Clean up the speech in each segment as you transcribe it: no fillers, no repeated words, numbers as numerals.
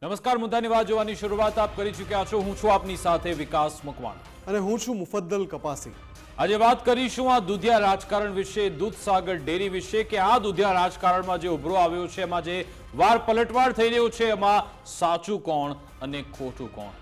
નમસ્કાર, મુદ્દાની વાત જોવાની શરૂઆત આપ કરી ચૂક્યા છો। હું છું આપની સાથે વિકાસ મકવાણા અને હું છું મુફદ્દલ કપાસી। આજે વાત કરીશું આ દૂધિયા રાજકારણ વિશે, દૂધસાગર ડેરી વિશે કે આ દૂધિયા રાજકારણમાં જે ઉભરો આવ્યો છે, એમાં જે વાર પલટવાર થઈ રહ્યો છે, એમાં સાચું કોણ અને ખોટું કોણ।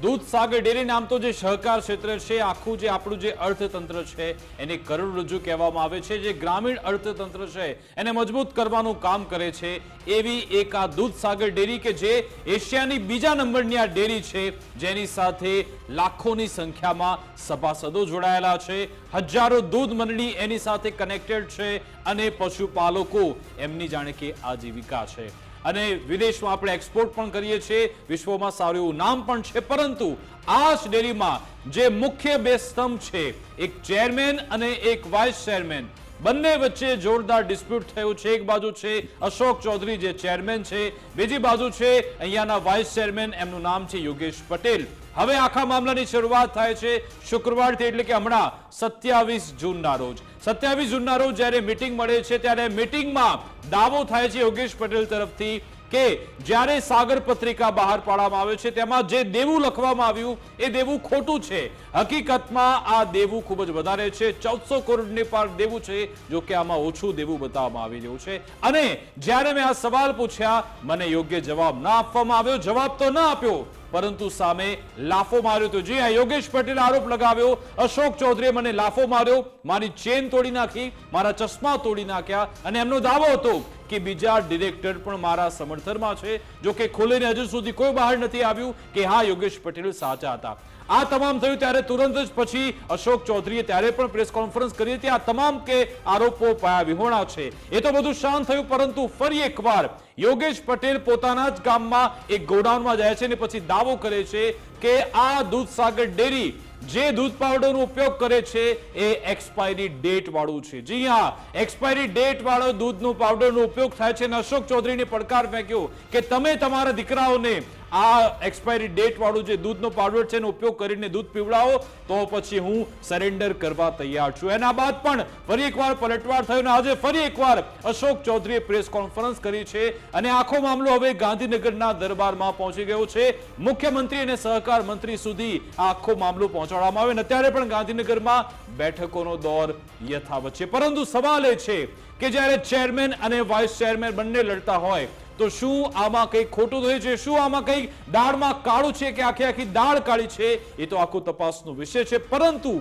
દૂધસાગર ડેરી નામ તો જે સહકાર ક્ષેત્ર છે, આખું જે આપણું જે અર્થતંત્ર છે એને કરોડરજ્જુ કહેવામાં આવે છે, જે ગ્રામીણ અર્થતંત્ર છે એને મજબૂત કરવાનું કામ કરે છે, એવી એક આ દૂધસાગર ડેરી કે જે એશિયાની બીજા નંબરની આ ડેરી છે, જેની સાથે લાખોની સંખ્યામાં સભાસદો જોડાયેલા છે, હજારો દૂધ મંડળી એની સાથે કનેક્ટેડ છે અને પશુપાલકો એમની જાણે કે આજીવિકા છે અને વિદેશમાં આપણે એક્સપોર્ટ પણ કરીએ છીએ, વિશ્વમાં સારું એવું નામ પણ છે। પરંતુ આ જ ડેરીમાં જે મુખ્ય બે સ્તંભ છે, એક ચેરમેન અને એક વાઇસ ચેરમેન, બંને વચ્ચે જોરદાર ડિસ્પ્યુટ થયું છે। એક બાજુ છે અશોક ચૌધરી જે ચેરમેન છે, બીજી બાજુ છે અહીંયાના વાઇસ ચેરમેન, એમનું નામ છે યોગેશ પટેલ। હવે આખા મામલાની શરૂઆત થાય છે શુક્રવારથી, એટલે કે હમણાં 27 જૂનના રોજ। 27 જૂનના રોજ જ્યારે મીટિંગ મળે છે, ત્યારે મીટિંગમાં દાવો થાય છે યોગેશ પટેલ તરફથી કે જ્યારે સાગર પત્રિકા બહાર પાડવામાં આવે છે, તેમાં જે દેવું લખવામાં આવ્યું એ દેવું ખોટું છે। હકીકતમાં આ દેવું ખૂબ જ વધારે છે, 1400 કરોડની પાર દેવું છે, જો કે આમાં ઓછું દેવું બતાવવામાં આવી રહ્યું છે। અને જ્યારે મેં આ સવાલ પૂછ્યા, મને યોગ્ય જવાબ ના આપવામાં આવ્યો, જવાબ તો ના આપ્યો પરંતુ સામે લાફો માર્યો। તો જી હા, યોગેશ પટેલે આરોપ લગાવ્યો, અશોક ચૌધરીએ મને લાફો માર્યો, મારી ચેન તોડી નાખી, મારા ચશ્મા તોડી નાખ્યા અને એમનો દાવો હતો કે બીજા ડિરેક્ટર પણ મારા સમર્થનમાં છે। જો કે ખુલીને હજુ સુધી કોઈ બહાર નથી આવ્યું કે હા યોગેશ પટેલ સાચા હતા। આ તમામ થયું ત્યારે તુરંત જ પછી અશોક ચૌધરીએ ત્યારે પણ પ્રેસ કોન્ફરન્સ કરી હતી। આ તમામ કે આરોપો પાયા વિહોણા છે, એ તો બધું શાંત થયું, પરંતુ ફરી એકવાર યોગેશ પટેલ પોતાના જ ગામમાં એક ગોડાઉનમાં જાય છે અને પછી દાવો કરે છે કે આ દૂધસાગર ડેરી જે દૂધ પાવડરનો ઉપયોગ કરે છે એ એક્સપાયરી ડેટ વાળું છે। જી હા, એક્સપાયરી ડેટ વાળો દૂધનો પાવડરનો ઉપયોગ થાય છે અને અશોક ચૌધરીને પડકાર ફેંક્યો કે તમે તમારા દીકરાઓને આ એક્સપાયરી ડેટ વાળું જે દૂધનો પાવડર છે એનો ઉપયોગ કરીને દૂધ પીવડાવો તો પછી હું સરેન્ડર કરવા તૈયાર છું। એના બાદ પણ ફરી એકવાર પલટવાર થયો અને આજે ફરી એકવાર અશોક ચૌધરીએ પ્રેસ કોન્ફરન્સ કરી છે અને આખો મામલો હવે ગાંધીનગરના દરબારમાં પહોંચી ગયો છે। મુખ્યમંત્રી અને સહકાર મંત્રી સુધી આખો મામલો પહોંચાડવામાં આવ્યો અને અત્યારે પણ ગાંધીનગરમાં બેઠકોનો દોર યથાવત છે। પરંતુ સવાલ એ છે કે જ્યારે ચેરમેન અને વાઇસ ચેરમેન બંને લડતા હોય તો શું આમાં કંઈક ખોટું થયું છે? શું આમાં કંઈક દાળમાં કાળું છે કે આખી દાળ કાળી છે? એ તો આખો તપાસનો વિષય છે। પરંતુ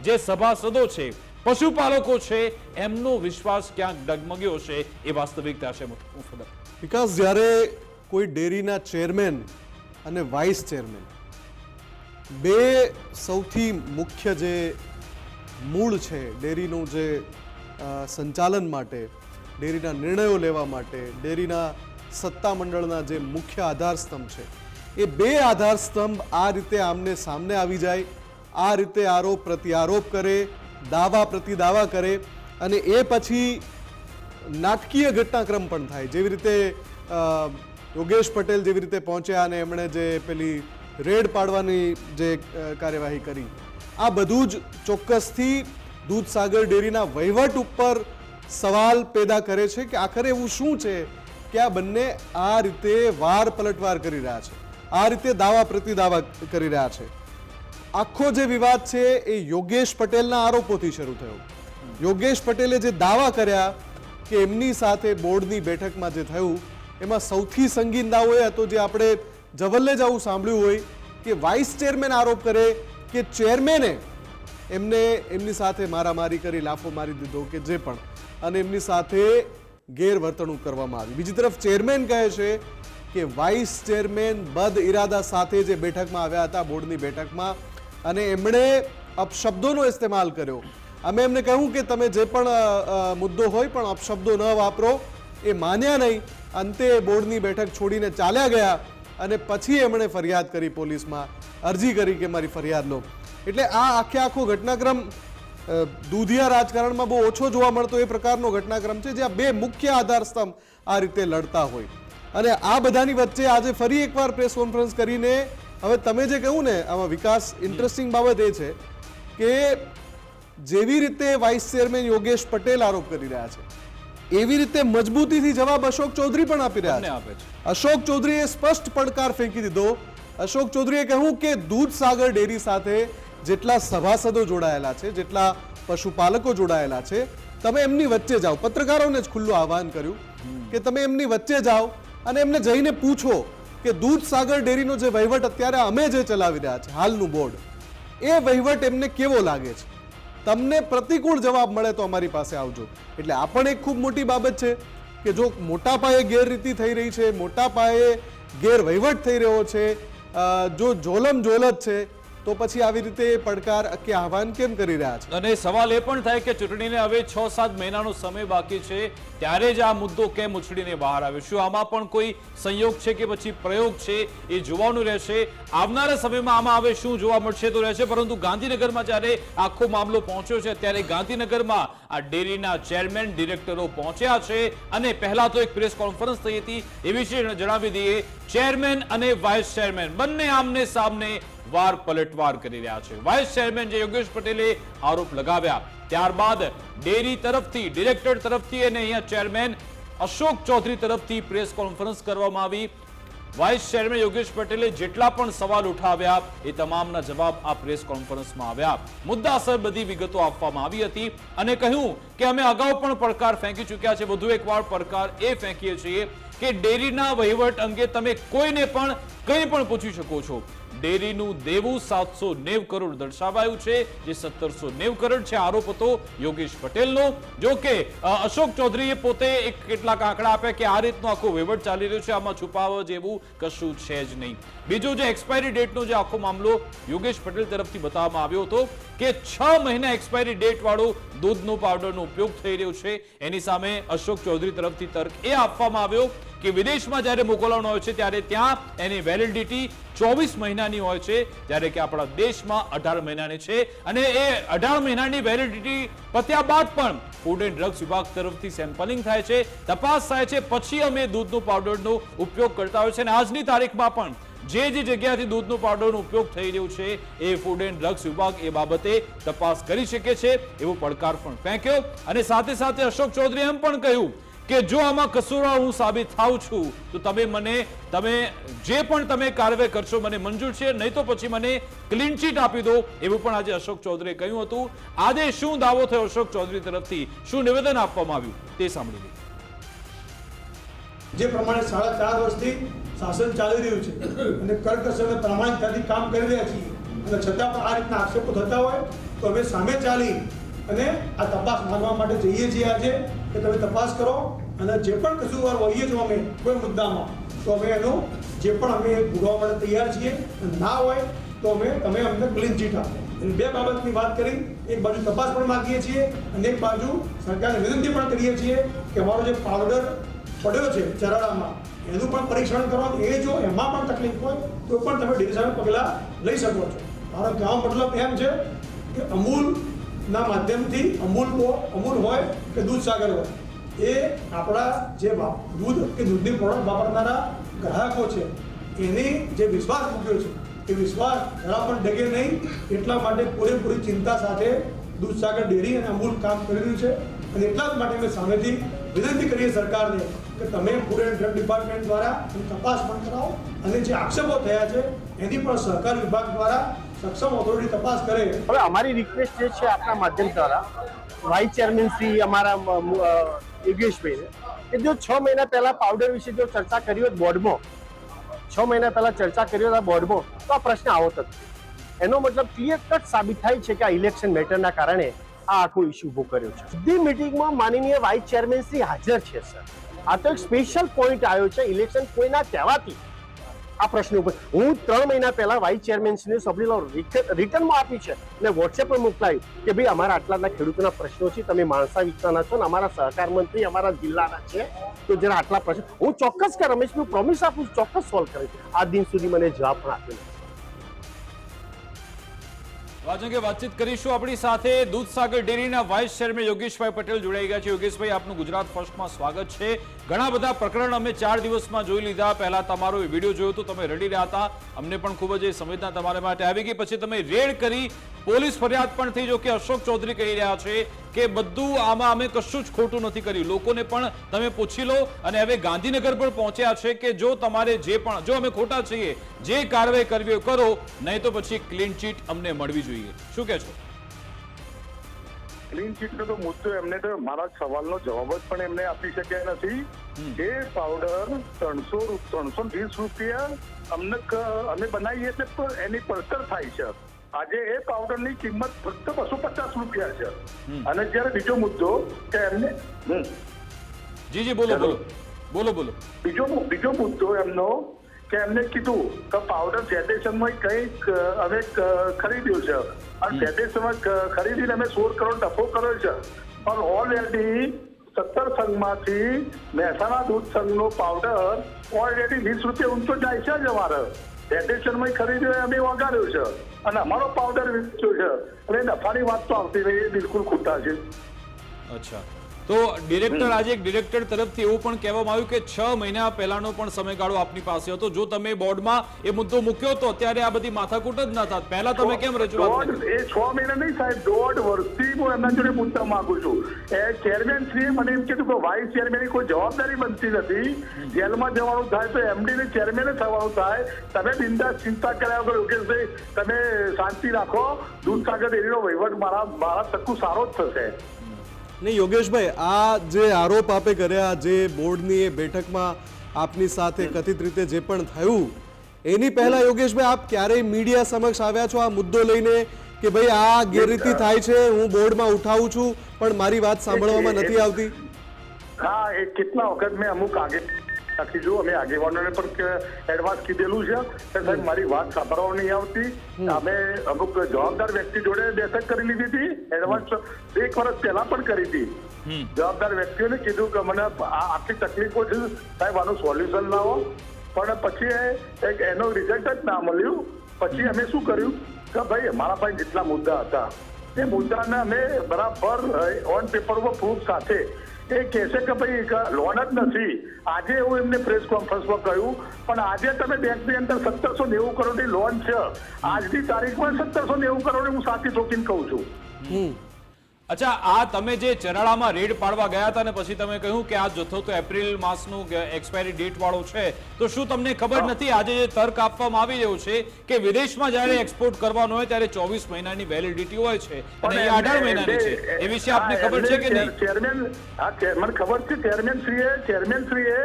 જે સભાસદો છે, પશુપાલકો છે, એમનો વિશ્વાસ ક્યાંક ડગમગ્યો છે, એ વાસ્તવિકતા છે। વિકાસ, જ્યારે કોઈ ડેરીના ચેરમેન અને વાઇસ ચેરમેન બે સૌથી મુખ્ય જે મૂળ છે ડેરીનું જે સંચાલન માટે, ડેરીના નિર્ણયો લેવા માટે, ડેરીના સત્તામંડળના જે મુખ્ય આધારસ્તંભ છે, એ બે આધારસ્તંભ આ રીતે આમને સામને આવી જાય, આ રીતે આરોપ પ્રત્યારોપ કરે, દાવા પ્રતિદાવા કરે અને એ પછી નાટકીય ઘટનાક્રમ પણ થાય। જેવી રીતે યોગેશ પટેલ જેવી રીતે પહોંચ્યા અને એમણે જે પેલી રેડ પાડવાની જે કાર્યવાહી કરી, આ બધું જ ચોક્કસથી દૂધસાગર ડેરીના વહીવટ ઉપર સવાલ પેદા કરે છે કે આખરે એવું શું છે કે આ બંને આ રીતે વાર પલટવાર કરી રહ્યા છે, આ રીતે દાવા પ્રતિદાવા કરી રહ્યા છે। આખો જે વિવાદ છે એ યોગેશ પટેલના આરોપોથી શરૂ થયો। યોગેશ પટેલે જે દાવા કર્યા કે એમની સાથે બોર્ડની બેઠકમાં જે થયું, એમાં સૌથી સંગીન દાવો એ હતો, જે આપણે જવલ્લે જ આવું સાંભળ્યું હોય, કે વાઇસ ચેરમેન આરોપ કરે કે ચેરમેને એમને એમની સાથે મારામારી કરી, લાફો મારી દીધો કે જે પણ, અને એમની સાથે ગેરવર્તણૂક કરવામાં આવી। બીજી તરફ ચેરમેન કહે છે કે વાઇસ ચેરમેન બદ ઇરાદા સાથે જે બેઠકમાં આવ્યા હતા, બોર્ડની બેઠકમાં, અને એમણે અપશબ્દોનો ઇસ્તેમાલ કર્યો। અમે એમને કહ્યું કે તમે જે પણ મુદ્દો હોય પણ અપશબ્દો ન વાપરો, એ માન્યા નહીં। અંતે બોર્ડની બેઠક છોડીને ચાલ્યા ગયા અને પછી એમણે ફરિયાદ કરી, પોલીસમાં અરજી કરી કે મારી ફરિયાદ લો। એટલે આ આખો ઘટનાક્રમ દૂધિયા રાજકારણમાં બહુ ઓછો જોવા મળતો એ પ્રકારનો ઘટનાક્રમ છે, જ્યાં બે મુખ્ય આધારસ્તંભ આ રીતે લડતા હોય। અને આ બધાની વચ્ચે આજે ફરી એકવાર પ્રેસ કોન્ફરન્સ કરીને, હવે તમે જે કહ્યું ને આમાં વિકાસ, ઇન્ટરેસ્ટિંગ બાબત એ છે કે જેવી રીતે વાઇસ ચેરમેન યોગેશ પટેલ આરોપ કરી રહ્યા છે એવી રીતે મજબૂતીથી જવાબ અશોક ચૌધરી પણ આપી રહ્યા બંને છે. આપે છે. અશોક ચૌધરીએ સ્પષ્ટ પડકાર ફેંકી દીધો. અશોક ચૌધરીએ કહ્યું કે દૂધસાગર ડેરી સાથે જેટલા સભાસદો જોડાયેલા છે, જેટલા પશુપાલકો જોડાયેલા છે, તમે એમની વચ્ચે જાઓ. પત્રકારોને જ ખુલ્લું આહવાન કર્યું કે તમે એમની વચ્ચે જાઓ અને એમને જઈને પૂછો કે દૂધસાગર ડેરીનો જે વહીવટ અત્યારે અમે જે ચલાવી રહ્યા છે, હાલનું બોર્ડ, એ વહીવટ એમને કેવો લાગે છે. તમને પ્રતિકૂળ જવાબ મળે તો અમારી પાસે આવજો. એટલે આ પણ એક ખૂબ મોટી બાબત છે કે જો મોટા પાયે ગેરરીતિ થઈ રહી છે, મોટા પાયે ગેરવહીવટ થઈ રહ્યો છે, જો જોલમ જોલત છે, તો પછી આવી રીતે પડકાર કે આહવાન કેમ કરી રહ્યા છે. અને સવાલ એ પણ થાય કે ચૂંટણીને હવે 6-7 મહિનાનો સમય બાકી છે, ત્યારે જ આ મુદ્દો કેમ ઉછળીને બહાર આવ્યો. શું આમાં પણ કોઈ સંયોગ છે કે પછી પ્રયોગ છે, એ જોવાનું રહેશે. આવનારા સમયમાં આમાં હવે શું જોવા મળશે તો રહેશે. પરંતુ ગાંધીનગરમાં જ્યારે આખો મામલો પહોંચ્યો છે, ત્યારે ગાંધીનગરમાં આ ડેરીના ચેરમેન, ડિરેક્ટરો પહોંચ્યા છે અને પહેલા તો એક પ્રેસ કોન્ફરન્સ થઈ હતી. એ વિશે જણાવી દઈએ, ચેરમેન અને વાઇસ ચેરમેન બંને આમને સામને વાર પલટવાર કરી રહ્યા છે. વાઇસ ચેરમેન જે યોગેશ પટેલે આરોપ લગાવ્યા, ત્યારબાદ ડેરી તરફથી, ડિરેક્ટર તરફથી અને અહીંયા ચેરમેન અશોક ચૌધરી તરફથી પ્રેસ કોન્ફરન્સ કરવામાં આવી. વાઇસ ચેરમેન યોગેશ પટેલે જેટલા પણ સવાલ ઉઠાવ્યા એ તમામના જવાબ આ પ્રેસ કોન્ફરન્સમાં આવ્યા. મુદ્દાસર બધી વિગતો આપવામાં આવી હતી અને કહ્યું કે અમે અગાઉ પણ પડકાર ફેંકી ચૂક્યા છે. વધુ એકવાર પડકાર એ ફેંકીએ છીએ કે ડેરીના વહીવટ અંગે તમે કોઈને પણ કંઈ પણ પૂછી શકો છો. ડેરીનું દેવું 790 કરોડ દર્શાવાયું છે, જે 1790 કરોડ છે. આરોપ હતો યોગેશ પટેલનો. જો કે અશોક ચૌધરીએ પોતે એક કેટલાક આંકડા આપ્યા કે આ રીતનો આખો વહીવટ ચાલી રહ્યો છે, આમાં છુપાવવા જેવું કશું છે જ નહીં. બીજું, જે એક્સપાયરી ડેટનો જે આખો મામલો યોગેશ પટેલ તરફથી બતાવવામાં આવ્યો હતો કે 6 મહિના એક્સપાયરી ડેટ વાળો દૂધનો પાવડરનો ઉપયોગ થઈ રહ્યો છે, એની સામે અશોક ચૌધરી તરફથી તર્ક એ આપવામાં આવ્યો કે વિદેશમાં જ્યારે મોકલવાનો હોય છે ત્યારે ત્યાં એની વેલિડિટી 24 મહિનાની હોય છે, જ્યારે કે આપણા દેશમાં 18 મહિનાની છે. અને એ 18 મહિનાની વેલિડિટી પત્યા બાદ પણ ફૂડ એન્ડ ડ્રગ્સ વિભાગ તરફથી સેમ્પલિંગ થાય છે, તપાસ થાય છે, પછી અમે દૂધનો પાવડરનો ઉપયોગ કરતા હોય છે. અને આજની તારીખમાં પણ જે જગ્યાથી દૂધનો પાવડરનો ઉપયોગ થઈ રહ્યો છે, એ ફૂડ એન્ડ ડ્રગ્સ વિભાગ એ બાબતે તપાસ કરી શકે છે, એવો પડકાર પણ ફેંક્યો. અને સાથે સાથે અશોક ચૌધરીએ એમ પણ કહ્યું કે જો આમાં કસૂરવાર હું સાબિત થાઉં છું તો તમે જે પણ તમે કાર્યવાહી કરશો મને મંજૂર છે, નહીં તો પછી મને ક્લીન ચીટ આપી દો, એવું પણ આજે અશોક ચૌધરીએ કહ્યું હતું. આજે શું દાવો થયો અશોક ચૌધરી તરફથી, શું નિવેદન આપવામાં આવ્યું, તે સાંભળી લઈએ. જે પ્રમાણે 4.5 વર્ષથી શાસન ચાલી રહ્યું છે અને કરકસર અને પ્રામાણિકતાથી કામ કરી રહ્યા છીએ, અને છતાં પણ આ રીતના આક્ષેપો થતા હોય તો અમે સામે ચાલી અને આ તપાસ માંગવા માટે જઈએ છીએ આજે કે તમે તપાસ કરો, અને જે પણ કસૂરવાર હોઈએ છો અમે કોઈ મુદ્દામાં, તો અમે એનું જે પણ અમે ભોગવવા માટે તૈયાર છીએ. ના હોય તો તમે અમને ક્લીન ચીટ આપો. એટલે બે બાબતની વાત કરી. એક બાજુ તપાસ પણ માંગીએ છીએ અને એક બાજુ સરકારને વિનંતી પણ કરીએ છીએ કે અમારો જે પાવડર પડ્યો છે ચરાડામાં, એનું પણ પરીક્ષણ કરો. એ જો એમાં પણ તકલીફ હોય તો પણ તમે ડેરી સામે પગલાં લઈ શકો છો. મારો કહેવાનો મતલબ એમ છે કે અમૂલના માધ્યમથી અમૂલ હોય કે દૂધસાગર હોય, એ આપણા જે દૂધ કે દૂધની પ્રોડક્ટ વાપરનારા ગ્રાહકો છે, એની જે વિશ્વાસ મૂક્યો છે, એ વિશ્વાસ જરા પણ ડગે નહીં. એટલા માટે પૂરેપૂરી ચિંતા સાથે દૂધસાગર ડેરી અને અમૂલ કામ કરી રહ્યું છે. અને એટલા જ માટે અમે સામેથી વિનંતી કરીએ સરકારને કે તમે ફૂડ એન્ડ ડ્રગ ડિપાર્ટમેન્ટ દ્વારા તપાસ પણ કરાવો, અને જે આક્ષેપો થયા છે એની પણ સહકાર વિભાગ દ્વારા સક્ષમ ઓથોરિટી તપાસ કરે. હવે અમારી રિક્વેસ્ટ જે છે આપણા માધ્યમ દ્વારા વાઇસ ચેરમેન શ્રી અમારા યોગેશભાઈને કે જો 6 મહિના પહેલા પાવડર વિશે જો ચર્ચા કરી હોત બોર્ડમાં, 6 મહિના પહેલા ચર્ચા કરી હોત બોર્ડમાં, તો આ પ્રશ્ન આવત જ. એનો મતલબ ક્લિયર કટ સાબિત થાય છે કે આ ઇલેક્શન મેટરના કારણે આ આખો ઇસ્યુ ઉભો કર્યો છે. બધી મિટિંગમાં માનનીય વાઇસ ચેરમેન શ્રી હાજર છે સર. આ તો એક સ્પેશિયલ પોઈન્ટ આવ્યો છે ઇલેક્શન કોઈના કહેવાથી આ પ્રશ્ન ઉપર. હું 3 મહિના પહેલા વાઇસ ચેરમેન શ્રીને સબડીનો રિટર્નમાં આપી છે અને વોટ્સએપ પર મોકલાયું કે ભાઈ અમારા આટલા ખેડૂતોના પ્રશ્નો છે, તમે માણસા વિસ્તારના છો ને અમારા સહકાર મંત્રી અમારા જિલ્લાના છે, તો જરા આટલા પ્રશ્નો હું ચોક્કસ કે રમેશનું પ્રોમિસ આપું છું, ચોક્કસ સોલ્વ કરીશ. આ દિન સુધી મને જવાબ પણ આપ્યો નથી. આજ અંગે વાતચીત કરીશું આપણી સાથે દૂધસાગર ડેરીના વાઇસ ચેરમેન યોગેશભાઈ પટેલ જોડાઈ ગયા છે. યોગેશભાઈ, આપનું ગુજરાત ફર્સ્ટમાં સ્વાગત છે. ઘણા બધા પ્રકરણ અમે 4 દિવસમાં જોઈ લીધા. પહેલા તમારો વિડીયો જોયો તો તમે રડી રહ્યા હતા, અમને પણ ખૂબ જ સંવેદના તમારા માટે આવી ગઈ. પછી તમે રેડ કરી, પોલીસ ફરિયાદ પણ થઈ. જો કે અશોક ચૌધરી કહી રહ્યા છે કે બધું આમાં અમે કશું જ ખોટું નથી કર્યું. લોકોને પણ તમે પૂછી લો. અને હવે ગાંધીનગર પણ પહોંચ્યા છે કે જો તમારે જો અમે ખોટા છીએ, જે કાર્યવાહી કરવી હોય કરો, નહીં તો પછી ક્લીન ચીટ અમને મળવી જોઈએ. શું કહે છો? ક્લીન ચીટનો તો મુદ્દો એમને તો મારા સવાલનો જવાબ જ પણ એમને આપી શક્યા નથી. જે પાવડર 320 રૂપિયા અમે બનાવીએ એટલે એની પડતર થાય છે. આજે એ પાવડરની કિંમત ફક્ત 250 રૂપિયા છે. અને જ્યારે બીજો મુદ્દો કે એમને જી બોલો. બીજો મુદ્દો એમનો કે એમને કીધું કે પાવડર ફેડરેશનમાં કંઈક અમે ખરીદ્યું છે અને ફેડરેશનમાં ખરીદીને અમે 16 કરોડ નફો કર્યો છે. પણ ઓલરેડી 17 સંઘમાંથી મહેસાણા દૂધ સંઘનો પાવડર ઓલરેડી 20 રૂપિયા ઊંચો જાય છે જ. અમારે ફેડરેશનમાં ખરીદ્યો અમે વગાડ્યો છે અને અમારો પાવડર વેચ્યો છે. એટલે નફાની વાત તો આવતી નહીં, એ બિલકુલ ખોટા છે. અચ્છા, તો ડિરેક્ટર આજે એક ડિરેક્ટર તરફથી એવું પણ કહેવામાં આવ્યું કે 6 મહિના પહેલાનો પણ સમયગાળો આપની પાસે હતો. જો તમે બોર્ડમાં એ મુદ્દો મૂક્યો તો ત્યારે આ બધી માથાકૂટ જ ન થાત. પહેલા તમે કેમ રજૂઆત કરી? એ 6 મહિના નહીં સાહેબ, 1.5 વર્ષથી હું એમના જોડે પૂછવા માંગુ છું. એ ચેરમેન શ્રીએ મને એમ કીધું કે વાઇસ ચેરમેનની કોઈ જવાબદારી બનતી નથી. જેલમાં જવાનું થાય તો એમડી ને ચેરમેને થવાનું થાય. તમે બિંદાસ ચિંતા કર્યા વગર યોગેશભાઈ તમે શાંતિ રાખો. દૂધસાગર ડેરીનો વહીવટ મારા તકુ સારો જ થશે. નહીં યોગેશભાઈ, આ જે આરોપ આપે કર્યા, જે બોર્ડની એ બેઠકમાં આપની સાથે કથિત રીતે જે પણ થયું, એની પહેલા યોગેશભાઈ આપ ક્યારેય મીડિયા સમક્ષ આવ્યા છો આ મુદ્દો લઈને કે ભાઈ આ ગેરરીતિ થાય છે, હું બોર્ડમાં ઉઠાવું છું પણ મારી વાત સાંભળવામાં નથી આવતી? હા, એ કેટલા વખત મેં અમુક અમે આગેવાનોને પણ એડવાન્સ કીધેલું છે કે સાહેબ મારી વાત સાંભળવા નહીં આવતી. અમે અમુક જવાબદાર વ્યક્તિ જોડે બેઠક કરી લીધી હતી. એડવાન્સ 1 વર્ષ પહેલા પણ કરી હતી. જવાબદાર વ્યક્તિઓને કીધું કે મને આટલી તકલીફો છે સાહેબ, આનું સોલ્યુશન લાવો. પણ પછી એનો રિઝલ્ટ જ ના મળ્યું. પછી અમે શું કર્યું કે ભાઈ અમારા પાસે જેટલા મુદ્દા હતા એ મુદ્દાને અમે બરાબર ઓન પેપર ઉપર પ્રૂફ સાથે એ કહેશે કે ભાઈ લોન જ નથી. આજે એવું એમને પ્રેસ કોન્ફરન્સમાં કહ્યું, પણ આજે તમે બેંકની અંદર 1790 કરોડની લોન છે. આજની તારીખમાં 1790 કરોડ હું સાચી ઠોકીને કહું છું. અચ્છા, આ તમે જે ચરાળામાં રેડ પાડવા ગયા હતા ને પછી તમે કહ્યું કે આ જથ્થો તો એપ્રિલ માસનું એક્સપાયરી ડેટ વાળો છે, તો શું તમને ખબર નથી આજે જે તર્ક આપવામાં આવી રહ્યો છે કે વિદેશમાં જ્યારે એક્સપોર્ટ કરવાનો હોય ત્યારે 24 મહિનાની વેલિડિટી હોય છે અને એ 18 મહિનાની છે? એ વિશે આપને ખબર છે કે નહીં? મને ખબર છે. ચેરમેન શ્રીએ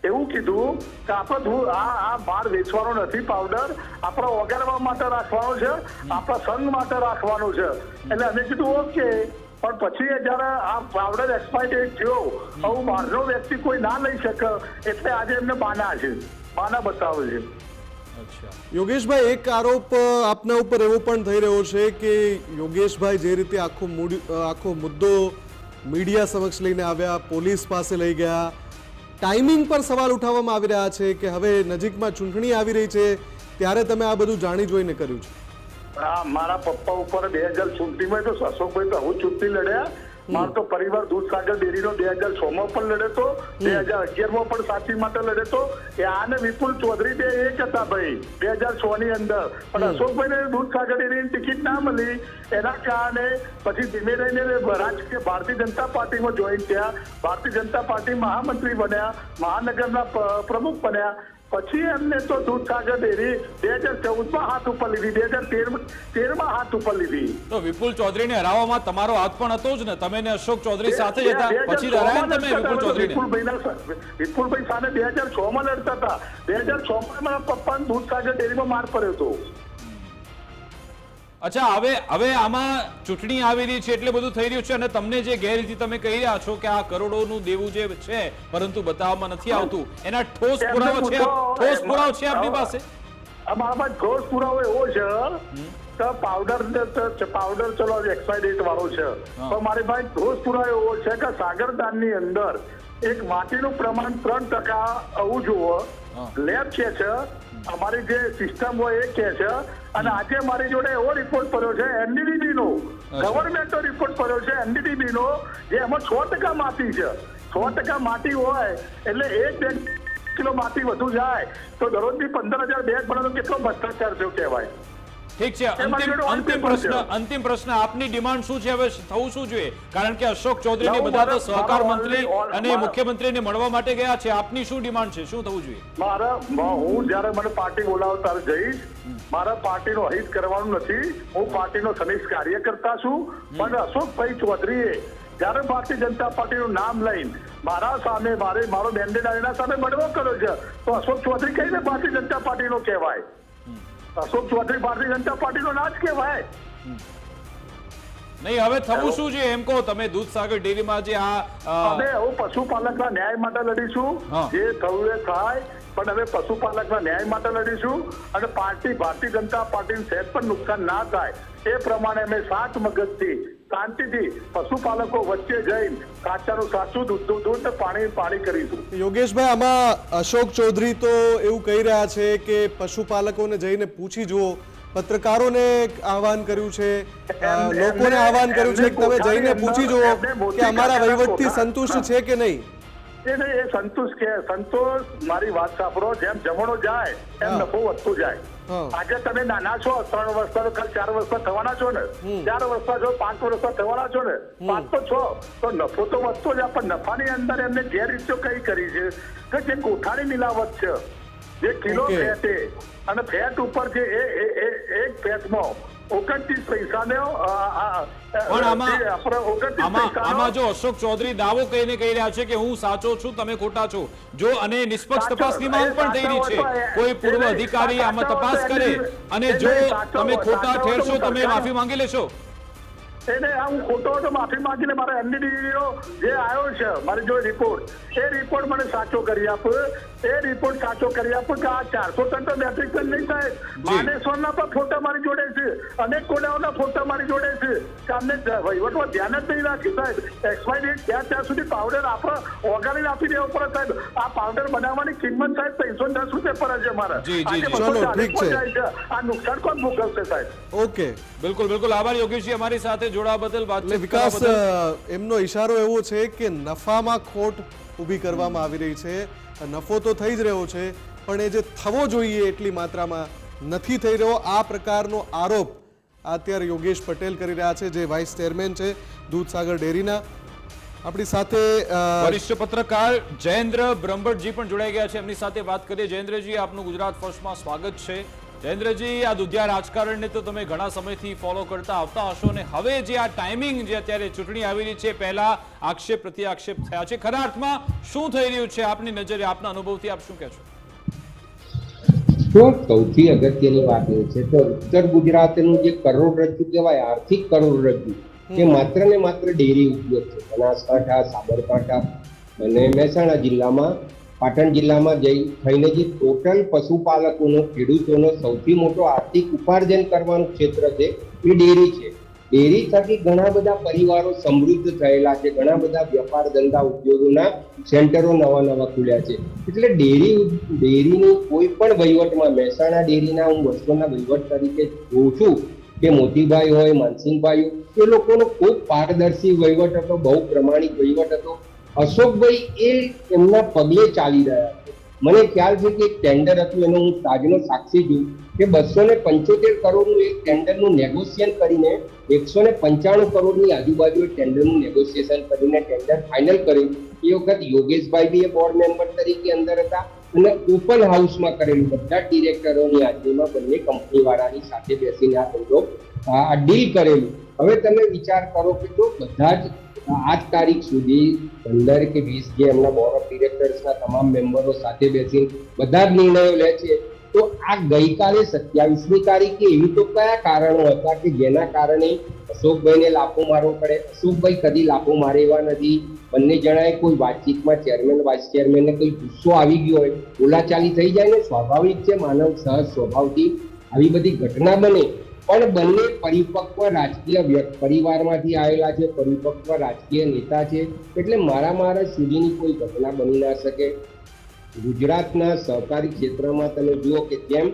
એવું કીધું કે આપણે આ બહાર વેચવાનો નથી પાવડર, આપણે ઓગાળવા માટે રાખવાનો છે, આપણા સંઘ માટે રાખવાનો છે. એટલે અમે કીધું ઓકે. પણ પછી જયારે આ પાવડર એક્સપાયર ડેટ થયો, આવું બહારનો વ્યક્તિ કોઈ ના લઈ શકે એટલે આજે એમને બાના બતાવે છે. યોગેશભાઈ, એક આરોપ આપના ઉપર એવો પણ થઈ રહ્યો છે કે યોગેશભાઈ જે રીતે આખો મુદ્દો મીડિયા સમક્ષ લઈને આવ્યા, પોલીસ પાસે લઈ ગયા, ટાઈમિંગ પર સવાલ ઉઠાવવામાં આવી રહ્યા છે કે હવે નજીકમાં ચૂંટણી આવી રહી છે ત્યારે તમે આ બધું જાણી જોઈને કર્યું છે. મારા પપ્પા ઉપર 2024 તો અશોકભાઈ તો હું ચૂંટણી લડ્યા. મારો તો પરિવાર દૂધસાગર ડેરીનો 2006 પણ લડ્યો, 2011 પણ સાચી માટે લડ્યો. આને વિપુલ ચૌધરી બે એક હતા ભાઈ 2006 ની અંદર. પણ અશોકભાઈને દૂધસાગર ડેરીની ટિકિટ ના મળી, એના કારણે પછી ધીમે રહીને રાજકીય ભારતીય જનતા પાર્ટીમાં જોઈન થયા. ભારતીય જનતા પાર્ટી મહામંત્રી બન્યા, મહાનગરના પ્રમુખ બન્યા. પછી એમને તો દૂધસાગર ડેરી 2014માં હાથ ઉપર લીધી, 2013માં હાથ ઉપર લીધી. તો વિપુલ ચૌધરીને હરાવવામાં તમારો હાથ પણ હતો જ ને? તમે ને અશોક ચૌધરી સાથે જ હતા, પછી હરાયા તમે વિપુલભાઈને? વિપુલભાઈ સામે 2006માં લડતા હતા. 2006માં મારા પપ્પાને દૂધસાગર ડેરીમાં માર પડ્યો હતો. અચ્છા, હવે આમાં ચૂંટણી આવી રહી છે એટલે બધું થઈ રહ્યું છે અને તમને જે ગેરરીતિ તમે કહી રહ્યા છો કે આ કરોડોનું દેવું જે છે પરંતુ બતાવવામાં નથી આવતું, એના ઠોસ પુરાવો છે આપની પાસે? અમારા પાસે ઠોસ પુરાવો એવો છે પાવડર ચલો એક્સપાયર ડેટ વાળો છે, તો મારી પાસે ઠોસ પુરાવો એવો છે કે સાગરદાનની અંદર એક માટીનું પ્રમાણ 3% આવવું જોવે. લેબ છે અમારી જે સિસ્ટમ હોય એ કહે છે. અને આજે મારી જોડે એવો રિપોર્ટ પડ્યો છે એનડીડીબી નો, ગવર્મેન્ટનો રિપોર્ટ પડ્યો છે એનડીડીબી નો, જે એમાં 6% માટી છે. 6% માટી હોય એટલે 1-2 કિલો માટી વધુ જાય તો દરરોજની 15,000 બેગ બને તો કેટલો ભ્રષ્ટાચાર થયો કહેવાય. ઠીક છે, અંતિમ પ્રશ્ન, આપની ડિમાન્ડ શું છે? હવે થવું શું જોઈએ? કારણ કે અશોક ચૌધરીને બધા તો સહકાર મંત્રી અને મુખ્યમંત્રીને મળવા માટે ગયા છે. આપની શું ડિમાન્ડ છે? શું થવું જોઈએ? હું જયારે મને પાર્ટી બોલાવે ત્યારે જઈશ. મારા પાર્ટીનો હિત કરવાનું નથી. હું પાર્ટીનો સનિષ્ઠ કાર્યકર્તા છું. પણ અશોકભાઈ ચૌધરીએ જયારે ભારતીય જનતા પાર્ટીનું નામ લઈને મારા સામે મારો મેન્ડેટ એના સામે બળવો કર્યો છે, તો અશોક ચૌધરી કહીને ભારતીય જનતા પાર્ટીનો કહેવાય? અશોક ચૌધરી ભારતીય જનતા પાર્ટીનો ના જ કહેવાય. નહીં, હવે થવું શું છે એમ કહો તમે. દૂધસાગર ડેરીમાં જે અમે હું પશુપાલકના ન્યાય માટે લડીશું. જે થયું એ થાય, પણ હવે પશુપાલકના ન્યાય માટે લડીશું. અને ભારતીય જનતા પાર્ટીને સહેજ પણ નુકસાન ના થાય એ પ્રમાણે અમે શાંત મગજથી શાંતિથી પશુપાલકો વચ્ચે જઈને કાચાનું સાચું દૂધ પાણી કરીશું. યોગેશભાઈ, આમાં અશોક ચૌધરી તો એવું કહી રહ્યા છે કે પશુપાલકોને જઈને પૂછી જુઓ. પત્રકારોને આહવાન કર્યું છે, લોકોને આહવાન કર્યું છે કે તમે જઈને પૂછી જુઓ કે અમારા વહીવટથી સંતુષ્ટ છે કે નહીં. એ સંતોષ મારી વાત સાંભળો. જેમ જમણો જાય એમ નફો વધતો જાય. આજે તમે નાના છો, 3 વર્ષના, કાલ 4 વર્ષના થવાના છો ને, 4 વર્ષના છો, 5 વર્ષના થવાના છો ને, 5 તો છો, તો નફો તો વધતો જાય. પણ નફાની અંદર એમને ગેરરીતિઓ કઈ કરી છે કે જે કોઠાની મિલાવટ છે, જે કિલો ફેટ અને ફેટ ઉપર જે એક ફેટમાં 29 પૈસાને આમાં જો અશોક ચૌધરી દાવો કહીને કહી રહ્યા છે કે હું સાચો છું, તમે ખોટા છો, જો અને નિષ્પક્ષ તપાસની માંગ પણ થઈ રહી છે, કોઈ પૂર્વ અધિકારી આમાં તપાસ કરે અને જો તમે ખોટા ઠેરશો તમે માફી માંગી લેશો. એને હું ખોટો હતો માફી માંગીને મારા એનડીડીનો જે આવ્યો છે મારી જોડે રિપોર્ટ, એ રિપોર્ટ મને સાચો કરી આપો. એ રિપોર્ટ સાચો કરી આપો કે આ 400 ટન તો મેટ્રિક ટન નહીં થાય. માનેશ્વરના પણ ફોટા મારી જોડે છે, અનેક કોડાઓના ફોટા મારી જોડે છે કે અમને વહીવટમાં ધ્યાન જ નહીં રાખી સાહેબ. એક્સપાયર ડેટ ત્યાં સુધી પાવડર આપણે ઓગાળીને આપી દેવો પડે સાહેબ. આ પાવડર બનાવવાની કિંમત સાહેબ 310 રૂપિયા પડે છે મારા. આ નુકસાન કોણ ભોગવશે સાહેબ? ઓકે, બિલકુલ આભાર યોગેશજી અમારી સાથે જોડાવા બદલ. વાતચીત વિકાસ, એમનો ઈશારો એવો છે કે નફામાં ખોટ ઊભી કરવામાં આવી રહી છે. નફો તો થઈ જ રહ્યો છે પણ એ જે થવો જોઈએ એટલી માત્રામાં નથી થઈ રહ્યો. આ પ્રકારનો આરોપ અત્યારે યોગેશ પટેલ કરી રહ્યા છે, જે વાઇસ ચેરમેન છે દૂધસાગર ડેરીના. આપણી સાથે વરિષ્ઠ પત્રકાર જયેન્દ્ર બ્રહ્મભટ્ટજી પણ જોડાઈ ગયા છે, એમની સાથે વાત કરીએ. જયેન્દ્રજી, આપનું ગુજરાત ફર્સ્ટમાં સ્વાગત છે. જયેન્દ્રજી, આ દુધિયા રાજકારણને તો તમે ઘણા સમયથી ફોલો કરતા આવતા હશો ને હવે જે આ ટાઈમિંગ જે અત્યારે ચૂંટણી આવી રહી છે, પહેલા આક્ષેપ પ્રત્યાક્ષેપ થયા છે, ખરા અર્થમાં શું થઈ રહ્યું છે આપની નજરે, આપના અનુભવથી આપ શું કહેશો? તો સૌથી અગત્યની વાત એ છે કે ઉત્તર ગુજરાતનું જે કરોડરજ્જુ કહેવાય, આર્થિક કરોડરજ્જુ, એ માત્ર ને માત્ર ડેરી ઉદ્યોગ છે. બનાસકાંઠા, સાબરકાંઠા અને મહેસાણા જિલ્લામાં, પાટણ જિલ્લામાં થઈને જે ટોટલ પશુપાલકોનો, ખેડૂતોનો સૌથી મોટો આર્થિક ઉપાર્જન કરવાનું ક્ષેત્ર છે એ ડેરી છે. ડેરી થકી ઘણા બધા પરિવારો સમૃદ્ધ થયેલા છે, ઘણા બધા વેપાર ધંધા ઉદ્યોગોના સેન્ટરો નવા ખુલ્યા છે. એટલે ડેરીની કોઈ પણ વહીવટમાં, મહેસાણા ડેરીના હું વર્ષોના વહીવટ તરીકે જોઉં છું કે મોતીભાઈ હોય, માનસિંહભાઈ, એ લોકોનો ખૂબ પારદર્શી વહીવટ હતો, બહુ પ્રમાણિક વહીવટ હતો. અશોકભાઈ એ એમના પગલે ચાલી રહ્યા છે. મને ખ્યાલ છે કે એક ટેન્ડર હતું, એનો હું તાજનો સાક્ષી છું કે 275 કરોડનું એક ટેન્ડરનું નેગોશિએશન કરીને 195 કરોડની આજુબાજુ ટેન્ડરનું નેગોશિએશન કરીને ટેન્ડર ફાઇનલ કર્યું. એ વખત યોગેશભાઈ બી એ બોર્ડ મેમ્બર તરીકે અંદર હતા અને ઓપન હાઉસમાં કરેલું, બધા ડિરેક્ટરોની હાજરીમાં બંને કંપની વાળાની સાથે બેસીને આ ધંધો આ ડીલ કરેલું. હવે તમે વિચાર કરો કે જો બધા જ આજ તારીખ સુધી 15 કે 20 જે એમના બોર્ડ ઓફ ડિરેક્ટર્સના તમામ મેમ્બરો સાથે બેસીને બધા જ નિર્ણયો લે છે, તો આ ગઈકાલે 27મી તારીખે એવી તો કયા કારણો હતા કે જેના કારણે અશોકભાઈને લાફો મારવો પડે? અશોકભાઈ કદી લાફો મારે એવા નથી. બંને જણાએ કોઈ વાતચીતમાં ચેરમેન વાઇસ ચેરમેનને કોઈ ગુસ્સો આવી ગયો હોય, બોલાચાલી થઈ જાય ને, સ્વાભાવિક છે, માનવ સહજ સ્વભાવથી આવી બધી ઘટના બને. પણ બંને પરિપક્વ રાજકીય પરિવારમાંથી આવેલા છે, પરિપક્વ રાજકીય નેતા છે, એટલે મારા સુધીની કોઈ ઘટના બની ના શકે. ગુજરાતના સહકારી ક્ષેત્રમાં તમે જુઓ કે જેમ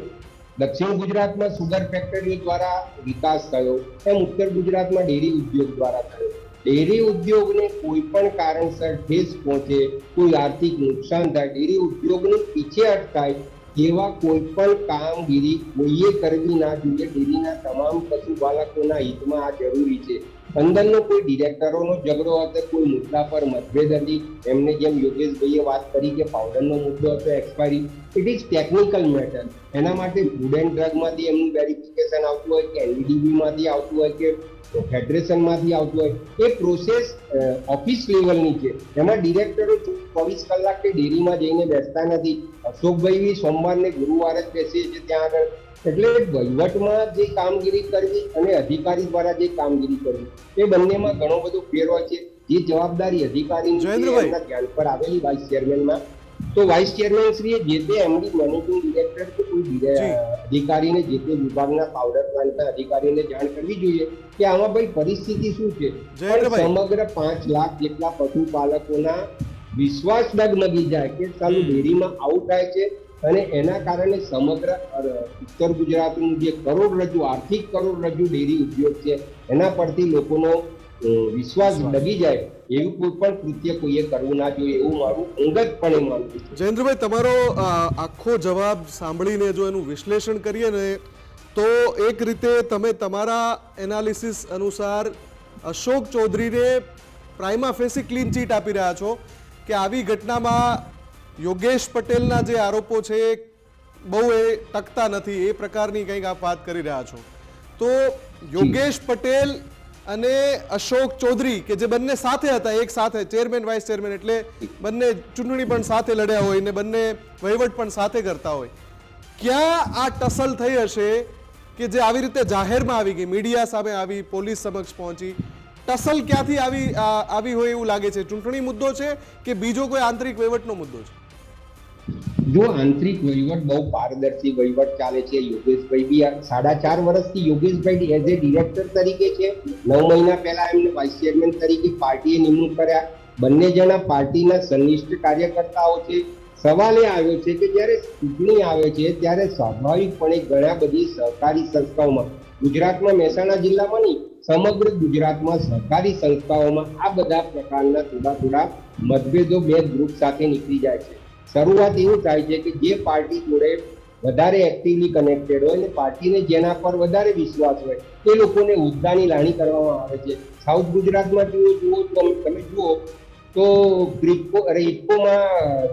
દક્ષિણ ગુજરાતમાં સુગર ફેક્ટરીઓ દ્વારા વિકાસ થયો એમ ઉત્તર ગુજરાતમાં ડેરી ઉદ્યોગ દ્વારા થયો. ડેરી ઉદ્યોગને કોઈ પણ કારણસર ઠેસ પહોંચે, કોઈ આર્થિક નુકસાન થાય, ડેરી ઉદ્યોગની પીછેહટ થાય એવા કોઈ પણ કામગીરી કોઈએ કરવી ના જોઈએ. ડેરીના તમામ પશુપાલકોના હિતમાં આ જરૂરી છે. અંદરનો કોઈ ડિરેક્ટરોનો ઝઘડો હતો, કોઈ મુદ્દા પર મતભેદ હતી, એમને જેમ યોગેશભાઈએ વાત કરી કે પાવડરનો મુદ્દો હતો expiry, it is technical matter. એના માટે ફૂડ એન્ડ ડ્રગમાંથી એમનું વેરિફિકેશન આવતું હોય કે એનડીડીબીમાંથી આવતું હોય કે ફેડરેશનમાંથી આવતું હોય, એ પ્રોસેસ ઓફિસ લેવલની છે. એમાં ડિરેક્ટરો 24 કલાક કે ડેરીમાં જઈને બેસતા નથી. અશોકભાઈ બી સોમવાર ને ગુરુવારે જ બેસે છે ત્યાં આગળ. એટલે વહીવટમાં જે કામગીરી કરવી અને અધિકારી દ્વારા જે કામગીરી કરવી એ બંનેમાં ઘણો બધો ફેર હોય છે. જે જવાબદારી અધિકારીની ધ્યાન પર આવેલી વાઇસ ચેરમેનમાં, તો વાઇસ ચેરમેન શ્રીએ જે તે એમડી મેનેજિંગ ડિરેક્ટર કે કોઈ અધિકારીને જે તે વિભાગના પાવડર પ્લાન્ટના અધિકારીને જાણ કરવી જોઈએ કે આમાં ભાઈ પરિસ્થિતિ શું છે. સમગ્ર 5 લાખ જેટલા પશુપાલકોના વિશ્વાસ ડગમગી જાય કે ચાલુ ડેરીમાં આવું થાય છે અને એના કારણે સમગ્ર ઉત્તર ગુજરાતનું જે કરોડરજ્જુ આર્થિક કરોડરજ્જુ ડેરી ઉદ્યોગ છે એના પરથી લોકોનો વિશ્વાસ ડગી જાય એવું કોઈ પણ કૃત્ય કોઈએ કરવું ના જોઈએ એવું મારું અંગતપણે માનવું છે. જયેન્દ્રભાઈ, તમારો આખો જવાબ સાંભળીને જો એનું વિશ્લેષણ કરીએ ને તો એક રીતે તમે તમારા એનાલિસિસ અનુસાર અશોક ચૌધરીને પ્રાઇમા ફેસી ક્લીન ચીટ આપી રહ્યા છો કે આવી ઘટનામાં યોગેશ પટેલના જે આરોપો છે બહુ એ ટકતા નથી, એ પ્રકારની કંઈક આપ વાત કરી રહ્યા છો. તો યોગેશ પટેલ અને અશોક ચૌધરી કે જે બંને સાથે હતા, એક સાથે ચેરમેન વાઇસ ચેરમેન, એટલે બંને ચૂંટણી પણ સાથે લડ્યા હોય ને બંને વહીવટ પણ સાથે કરતા હોય, ક્યાં આ ટસલ થઈ હશે કે જે આવી રીતે જાહેરમાં આવી ગઈ, મીડિયા સામે આવી, પોલીસ સમક્ષ પહોંચી? ટસલ ક્યાંથી આવી હોય એવું લાગે છે? ચૂંટણી મુદ્દો છે કે બીજો કોઈ આંતરિક વહીવટનો મુદ્દો છે? જો આંતરિક વહીવટ બહુ પારદર્શી વહીવટ ચાલે છે. યોગેશભાઈ બી 4.5 વર્ષથી યોગેશભાઈ એઝ એ ડિરેક્ટર તરીકે છે. 9 મહિના પહેલા એમને વાઇસ ચેરમેન તરીકે પાર્ટીએ નિમણૂક કર્યા. બંને જણા પાર્ટીના સંનિષ્ઠ કાર્યકર્તાઓ છે. સવાલ એ આવ્યો છે કે જ્યારે ચૂંટણી આવે છે ત્યારે સ્વાભાવિકપણે ઘણા બધી સહકારી સંસ્થાઓમાં, ગુજરાતમાં મહેસાણા જિલ્લામાં નહીં સમગ્ર ગુજરાતમાં સહકારી સંસ્થાઓમાં આ બધા પ્રકારના થોડા મતભેદો બે ગ્રુપ સાથે નીકળી જાય છે. શરૂઆત એવું થાય છે કે જે પાર્ટી જોડે વધારે એક્ટિવલી કનેક્ટેડ હોય અને પાર્ટીને જેના પર વધારે વિશ્વાસ હોય એ લોકોને હોદ્દાની લાણી કરવામાં આવે છે. સાઉથ ગુજરાતમાં તમે જુઓ તો ઇફકોમાં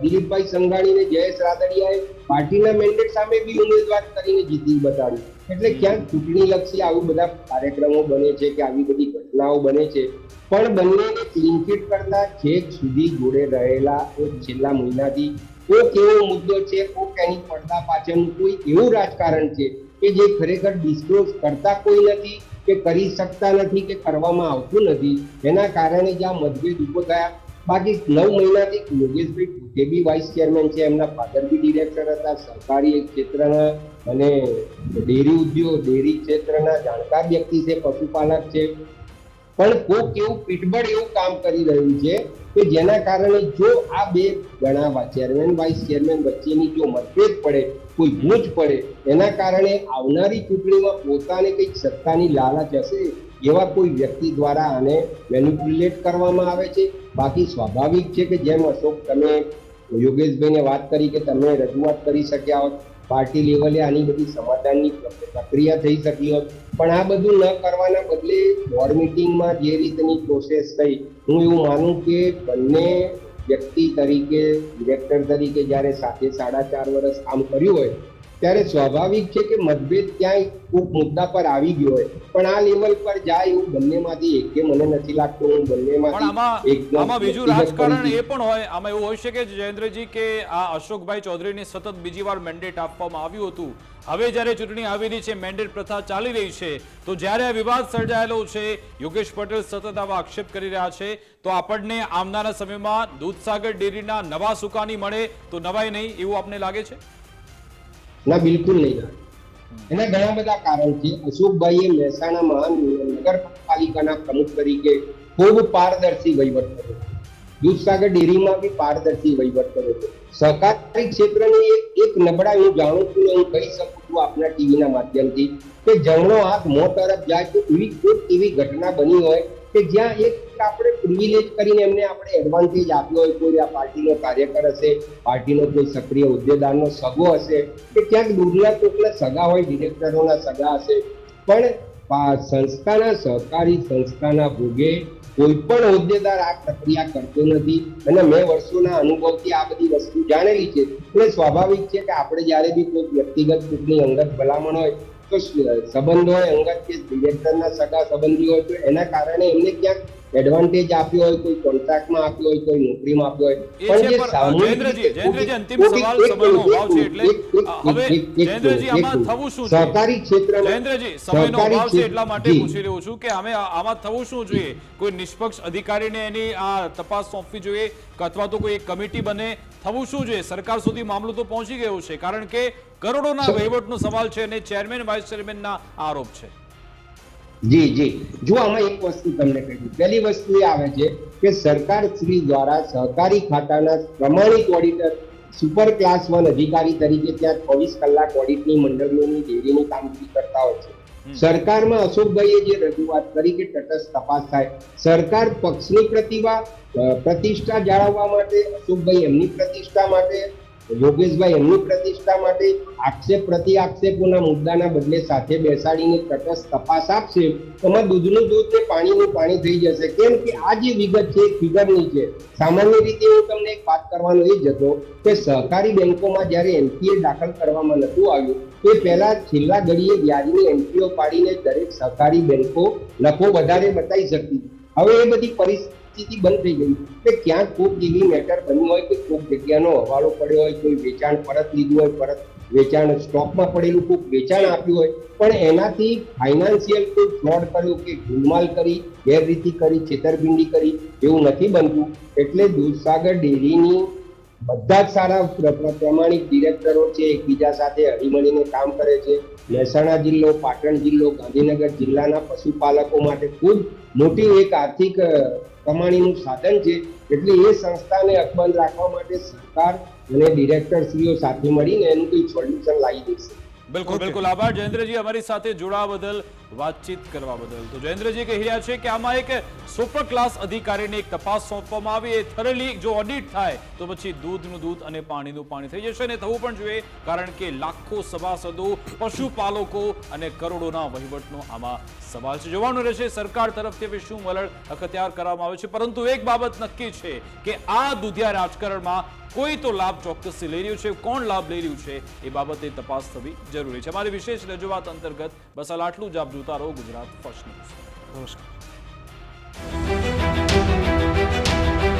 દિલીપભાઈ સંઘાણીને જયેશ રાદડિયાએ પાર્ટીના મેન્ડેટ સામે બી ઉમેદવાર કરીને જીતી બતાડ્યું. એટલે ક્યાંક ચૂંટણીલક્ષી આવી બધા કાર્યક્રમો બને છે કે આવી બધી ઘટનાઓ બને છે, પણ બંનેને ક્લીન ચીટ કરતા છેક સુધી જોડે રહેલા છેલ્લા મહિનાથી કોઈક એવો મુદ્દો છે, કોઈક એની પડદા પાછળનું કોઈ એવું રાજકારણ છે કે જે ખરેખર ડિસ્ક્લોઝ કરતા કોઈ નથી કે કરી શકતા નથી કે કરવામાં આવતું નથી. એના કારણે જ આ મતભેદ ઉભો થયા. બાકી 9 મહિનાથી યોગેશભાઈ પોતે બી વાઇસ ચેરમેન છે, એમના ફાધર બી ડિરેક્ટર હતા, સહકારી ક્ષેત્રના અને ડેરી ક્ષેત્રના જાણકાર વ્યક્તિ છે, પશુપાલક છે. પણ કોઈક એવું પીઠબળ એવું કામ કરી રહ્યું છે કે જેના કારણે જો આ બે ગણાવા ચેરમેન વાઇસ ચેરમેન વચ્ચેની જો મતભેદ પડે, કોઈ ગૂંચ પડે, એના કારણે આવનારી ચૂંટણીમાં પોતાને કંઈક સત્તાની લાલચ હશે એવા કોઈ વ્યક્તિ દ્વારા આને મેનિપ્યુલેટ કરવામાં આવે છે. બાકી સ્વાભાવિક છે કે જેમ અશોક તમે યોગેશભાઈને વાત કરી કે તમે રજૂઆત કરી શક્યા હોત, પાર્ટી લેવલે આની બધી સમાધાનની પ્રક્રિયા થઈ શકી હોત, પણ આ બધું ન કરવાના બદલે બોર્ડ મિટિંગમાં જે રીતની પ્રોસેસ થઈ, હું એવું માનું કે બંને વ્યક્તિ તરીકે ડિરેક્ટર તરીકે જ્યારે સાથે 4.5 વર્ષ કામ કર્યું હોય ત્યારે સ્વાભાવિક છે કે મતભેદ ક્યાંય કોઈક મુદ્દા પર આવી ગયો હોય, પણ આ લેવલ પર જાય એવું બંનેમાંથી એક કે મને નથી લાગતું. હું બંનેમાંથી આમાં બીજું રાજકારણ એ પણ હોય, આમાં એવું હોઈ શકે જયેન્દ્રજી કે આ અશોકભાઈ ચૌધરીને સતત બીજી વાર મેન્ડેટ આપવામાં આવ્યું હતું. હવે જ્યારે ચૂંટણી આવી રહી છે, મેન્ડેટ પ્રથા ચાલી રહી છે, તો જ્યારે આ વિવાદ સર્જાયેલો છે, યોગેશ પટેલ સતત આવા આક્ષેપ કરી રહ્યા છે, તો આપણને આવનારા સમયમાં દૂધસાગર ડેરીના નવા સુકાની મળે તો નવાઈ નહીં એવું આપને લાગે છે? ના, બિલકુલ નહીં લાગે. એના ઘણા બધા કારણ છે. અશોકભાઈએ મહેસાણા મહાનગરપાલિકાના પ્રમુખ તરીકે ખૂબ પારદર્શી વહીવટ કર્યો. દૂધસાગર ડેરીમાં બી પારદર્શી વહીવટ કર્યો છે. સહકારી ક્ષેત્રની એક નબળાઈ હું જાણું છું ને હું કહી શકું છું આપના ટીવીના માધ્યમથી કે જમણો હાથ મોં તરફ જાય તો એવી ઘટના બની હોય કે જ્યાં એક આપણે પ્રિવિલેજ કરીને એમને આપણે એડવાન્ટેજ આપ્યો હોય, કોઈ આ પાર્ટીનો કાર્યકર હશે, પાર્ટીનો કોઈ સક્રિય હોદ્દેદારનો સગો હશે કે ક્યાંક દૂરના કોકના સગા હોય, ડિરેક્ટરોના સગા હશે, પણ સંસ્થાના સહકારી સંસ્થાના ભોગે કોઈ પણ હોદ્દેદાર આ પ્રક્રિયા કરતો નથી. અને મેં વર્ષોના અનુભવથી આ બધી વસ્તુ જાણેલી છે. એટલે સ્વાભાવિક છે કે આપણે જ્યારે બી કોઈ વ્યક્તિગત કોઈની અંગત ભલામણ હોય તો સંબંધ હોય અંગત કે ડિરેક્ટરના સગા સંબંધી હોય તો એના કારણે એમને ક્યાંક એડવાન્ટેજ આપ્યો હોય, કોઈ કોન્ટ્રાક્ટમાં આપ્યો હોય, કોઈ નોકરીમાં આપ્યો હોય. પણ જે જયેન્દ્રજી અંતિમ સવાલ સમયનો અભાવ છે એટલે હવે જયેન્દ્રજી આમાં થવું શું છે? સહકારી ક્ષેત્રમાં જયેન્દ્રજી સમયનો અભાવ છે એટલા માટે પૂછી રહ્યો છું કે આમાં થવું શું જોઈએ? કોઈ નિષ્પક્ષ અધિકારીને એની આ તપાસ સોંપવી જોઈએ અથવા તો કોઈ એક કમિટી બને, થવું શું જોઈએ? સરકાર સુધી મામલો તો પહોંચી ગયો છે કારણ કે કરોડોના વહીવટનો સવાલ છે અને ચેરમેન વાઇસ ચેરમેનના આરોપ છે. જી જો આમાં એક વસ્તુ તમને કહી દઉં. પહેલી વસ્તુ એ આવે છે કે સરકાર શ્રી દ્વારા સહકારી ખાતાના પ્રમાણિત ઓડિટર સુપર ક્લાસ 1 અધિકારી તરીકે ત્યાં 24 કલાક ઓડિટની મંડળીઓની ડેરીની કામગીરી કરતા હોય છે. સરકારમાં અશોકભાઈએ જે રજૂઆત કરી કે તટસ્થ તપાસ થાય, સરકાર પક્ષની પ્રતિષ્ઠા જાળવવા માટે, અશોકભાઈ એમની પ્રતિષ્ઠા માટે, યોગેશભાઈ એમની પ્રતિષ્ઠા માટે આક્ષેપ પ્રતિ આક્ષેપોના મુદ્દાના બદલે સાથે બેસાડીને તટસ્થ તપાસ આપશે, એમાં દૂધનું દૂધ ને પાણીનું પાણી થઈ જશે. કેમ કે આ જે વિગત છે એ ફિગરની છે. સામાન્ય રીતે હું તમને એક વાત કરવાનો એ જ હતો કે સહકારી બેંકોમાં જ્યારે એનપીએ દાખલ કરવામાં નહોતું આવ્યું તે પહેલા છેલ્લા ઘડીએ વ્યાજની એન્ટ્રીઓ પાડીને દરેક સહકારી બેંકો નફો વધારે બતાવી શકતી. હવે એ બધી પરિસ્થિતિ બંધ થઈ ગઈ કે ક્યાંક કોઈક એવી મેટર બની હોય કે કોઈક જગ્યાનો હવાલો પડ્યો હોય, કોઈ વેચાણ પરત લીધું હોય, પરત વેચાણ સ્ટોકમાં પડેલું કોઈક વેચાણ આપ્યું હોય, પણ એનાથી ફાઇનાન્શિયલ કોઈ ફ્રોડ કર્યો કે ગુલમાલ કરી, ગેરરીતિ કરી, છેતરપિંડી કરી એવું નથી બનતું. એટલે દૂધસાગર ડેરીની બધા જ સારા પ્રમાણિક ડિરેક્ટરો છે, એકબીજા સાથે હળીમળીને કામ કરે છે. મહેસાણા જિલ્લો, પાટણ જિલ્લો, ગાંધીનગર જિલ્લાના પશુપાલકો માટે ખૂબ મોટી એક આર્થિક કમાણીનું સાધન છે. એટલે એ સંસ્થાને અકબંધ રાખવા માટે સરકાર અને ડિરેક્ટરશ્રીઓ સાથે મળીને એનું કોઈ સોલ્યુશન લાવી દેશે. બિલકુલ આભાર જયેન્દ્રજી અમારી સાથે જોડાવા બદલ, વાતચીત કરવા બદલ. તો જયેન્દ્રજી કહી રહ્યા છે કે આમાં એક સુપર ક્લાસ અધિકારીને એક તપાસ સોંપવામાં આવી, એ થરલી જો ઓડિટ થાય તો પછી દૂધનું દૂધ અને પાણીનું પાણી થઈ જશે. અને થવું પણ જોઈએ કારણ કે લાખો સભાસદો, પશુપાલકો અને કરોડોના વહીવટનો આમાં સવાલ છે. જોવાનું રહેશે સરકાર તરફથી હવે શું વલણ અખત્યાર કરવામાં આવે છે. પરંતુ એક બાબત નક્કી છે કે આ દુધિયા રાજકારણમાં કોઈ તો લાભ ચોક્કસથી લઈ રહ્યું છે. કોણ લાભ લઈ રહ્યું છે એ બાબતે તપાસ થવી જરૂરી છે. અમારી વિશેષ રજૂઆત અંતર્ગત બસ આટલું જ. આપ જોતા રહો ગુજરાત ફર્સ્ટ ન્યૂઝ. નમસ્કાર.